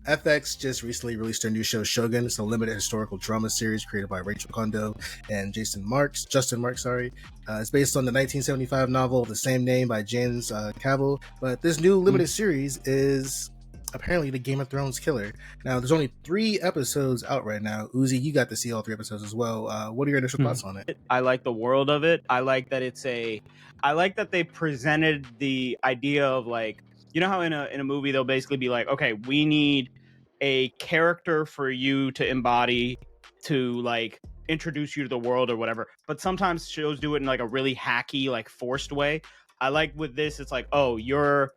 FX just recently released their new show Shogun. It's a limited historical drama series created by Rachel Kondo and Justin Marks. It's based on the 1975 novel of the same name by James Cavill. But this new limited series is apparently the Game of Thrones killer. Now, there's only 3 episodes out right now. Uzi, you got to see all 3 episodes as well. What are your initial thoughts on it? I like the world of it. I like that I like that they presented the idea of like, you know how in a movie they'll basically be like, okay, we need a character for you to embody to like introduce you to the world or whatever. But sometimes shows do it in like a really hacky, like forced way. I like with this, it's like, oh, you're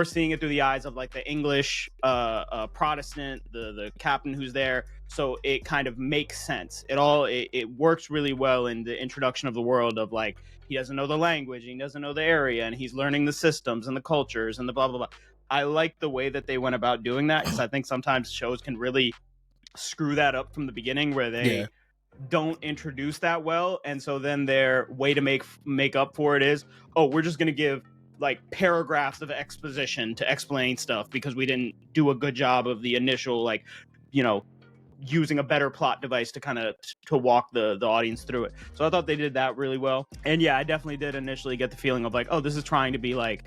seeing it through the eyes of like the English Protestant, the captain who's there. So it kind of makes sense. It works really well in the introduction of the world of like, he doesn't know the language, he doesn't know the area, and he's learning the systems and the cultures and the blah, blah, blah. I like the way that they went about doing that, because I think sometimes shows can really screw that up from the beginning where they don't introduce that well. And so then their way to make up for it is, oh, we're just going to give like paragraphs of exposition to explain stuff because we didn't do a good job of the initial, like, you know, using a better plot device to kind of to walk the audience through it. So I thought they did that really well. And yeah, I definitely did initially get the feeling of like, oh, this is trying to be like,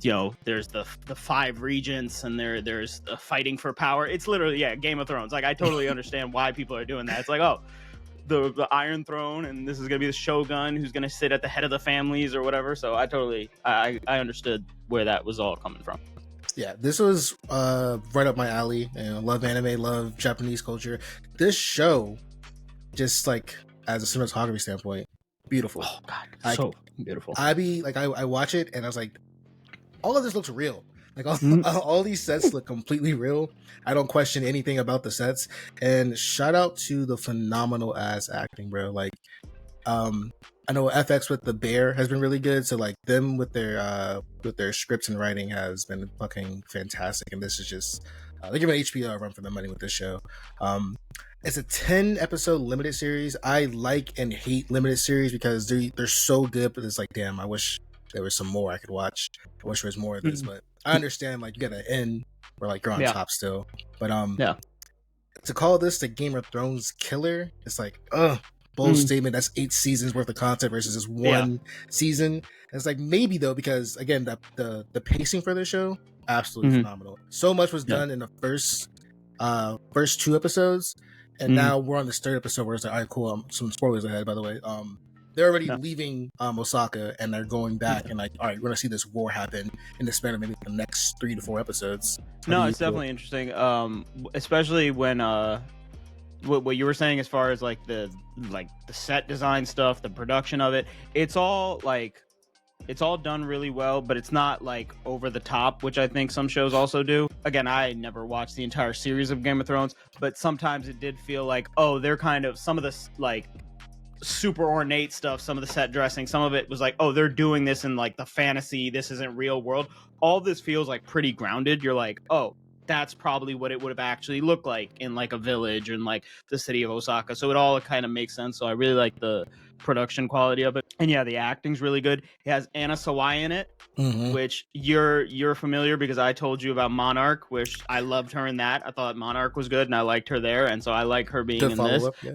you know, there's the 5 regents and there's the fighting for power. It's literally, yeah, Game of Thrones. Like, I totally understand why people are doing that. It's like, oh, the Iron Throne, and this is gonna be the Shogun who's gonna sit at the head of the families or whatever. So I understood where that was all coming from. Yeah, this was right up my alley. Love anime, love Japanese culture. This show, just like as a cinematography standpoint, beautiful. Oh God, so beautiful. I watch it and I was like, all of this looks real. Like all these sets look completely real. I don't question anything about the sets. And shout out to the phenomenal ass acting, bro. Like, I know FX with the bear has been really good. So like them with their scripts and writing has been fucking fantastic. And this is just they're giving HBO a run for the money with this show. It's a 10 episode limited series. I like and hate limited series because they're so good. But it's like, damn, I wish there was some more I could watch. I wish there was more of this, but I understand like you gotta end where like you're on top still. But to call this the Game of Thrones killer, it's like bold statement. That's 8 seasons worth of content versus this one season. And it's like maybe though, because again the pacing for the show absolutely phenomenal. So much was done in the first 2 episodes, and now we're on this 3rd episode where it's like, all right, cool. Some spoilers ahead, by the way. They're already leaving Osaka and they're going back and like, all right, we're gonna see this war happen in the span of maybe the next 3 to 4 episodes. No, it's definitely interesting. Especially when what you were saying as far as like the set design stuff, the production of it, it's all done really well, but it's not like over the top, which I think some shows also do. Again, I never watched the entire series of Game of Thrones, but sometimes it did feel like, oh, they're kind of some of this like super ornate stuff, some of the set dressing, some of it was like, oh, they're doing this in like the fantasy, this isn't real world. All this feels like pretty grounded. You're like, oh, that's probably what it would have actually looked like in like a village or in like the city of Osaka. So it all kind of makes sense. So I really like the production quality of it. And yeah, the acting's really good. It has Anna Sawai in it, which you're familiar because I told you about Monarch, which I loved her in that. I thought Monarch was good and I liked her there. And so I like her being in this. Yeah.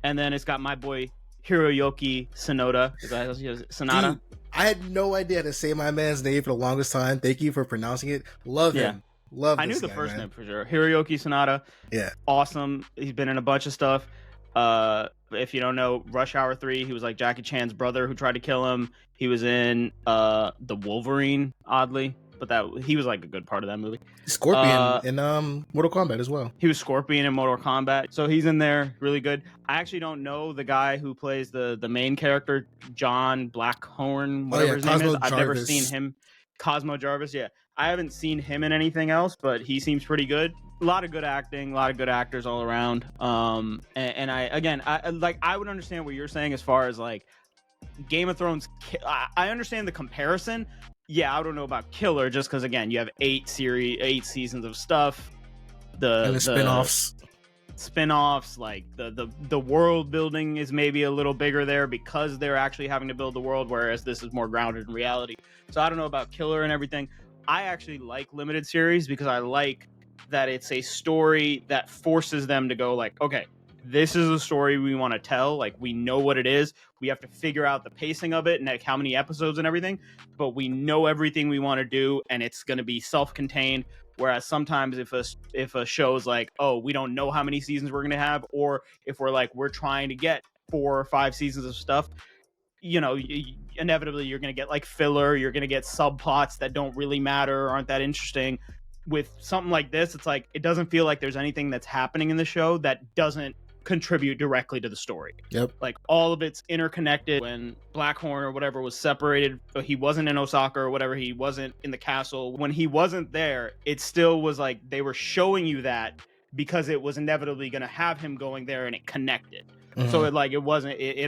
And then it's got my boy Hiroyuki Sanada. Sanada? Dude, I had no idea how to say my man's name for the longest time. Thank you for pronouncing it. Love him. Love this I knew the guy, first man. name for sure. Hiroyuki Sanada. Yeah. Awesome. He's been in a bunch of stuff. If you don't know, Rush Hour 3, he was like Jackie Chan's brother who tried to kill him. He was in The Wolverine, oddly. But he was like a good part of that movie. Scorpion in Mortal Kombat as well. He was Scorpion in Mortal Kombat, so he's in there, really good. I actually don't know the guy who plays the main character, John Blackhorn, whatever his name is. I've never seen him. Cosmo Jarvis, yeah. I haven't seen him in anything else, but he seems pretty good. A lot of good acting, a lot of good actors all around. And I would understand what you're saying as far as like Game of Thrones. I understand the comparison. Yeah, I don't know about killer just because again you have 8 seasons of stuff. The spin-offs, like the world building is maybe a little bigger there because they're actually having to build the world, whereas this is more grounded in reality. So I don't know about killer and everything. I actually like limited series because I like that it's a story that forces them to go like, okay, this is a story we want to tell. Like, we know what it is. We have to figure out the pacing of it and like how many episodes and everything, but we know everything we want to do, and it's going to be self-contained. Whereas sometimes if a show is like, oh, we don't know how many seasons we're going to have, or if we're like, we're trying to get 4 or 5 seasons of stuff, you know, inevitably you're going to get like filler, you're going to get subplots that don't really matter, aren't that interesting. With something like this, it's like, it doesn't feel like there's anything that's happening in the show that doesn't contribute directly to the story. Yep. Like, all of it's interconnected. When Blackhorn or whatever was separated, he wasn't in Osaka or whatever, he wasn't in the castle. When he wasn't there, it still was like they were showing you that because it was inevitably going to have him going there, and it connected. So it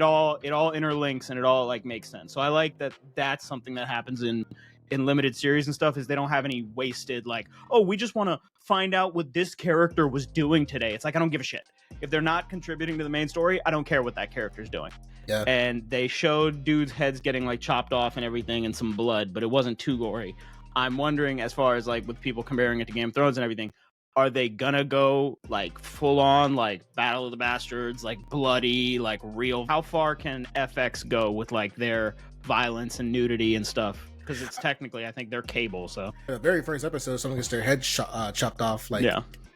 all interlinks, and it all like makes sense. So I like that. That's something that happens in limited series and stuff, is they don't have any wasted like, oh, we just want to find out what this character was doing today. It's like, I don't give a shit. If they're not contributing to the main story, I don't care what that character's doing. Yeah. And they showed dudes' heads getting like chopped off and everything, and some blood, but it wasn't too gory. I'm wondering, as far as like with people comparing it to Game of Thrones and everything, are they gonna go like full on like Battle of the Bastards, like bloody, like real? How far can FX go with like their violence and nudity and stuff? Because it's technically, I think they're cable. So the very first episode, someone gets their head chopped off like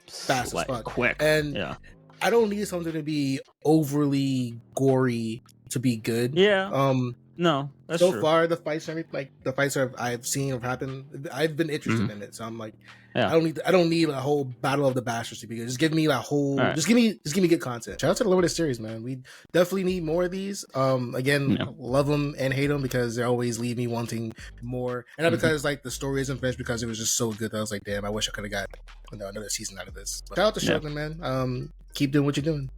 fast like, as fuck, quick. And I don't need something to be overly gory to be good. No, that's so true. far the fights I've seen have happened, I've been interested in it. So I'm like, I don't need a whole Battle of the Bastards to be good. Just give me a whole, just give me good content. Shout out to the limited series, man. We definitely need more of these. Again, love them and hate them because they always leave me wanting more. And not because like the story isn't finished, because it was just so good that I was like, damn, I wish I could have got another season out of this. But shout out to Shogun, man. Keep doing what you're doing.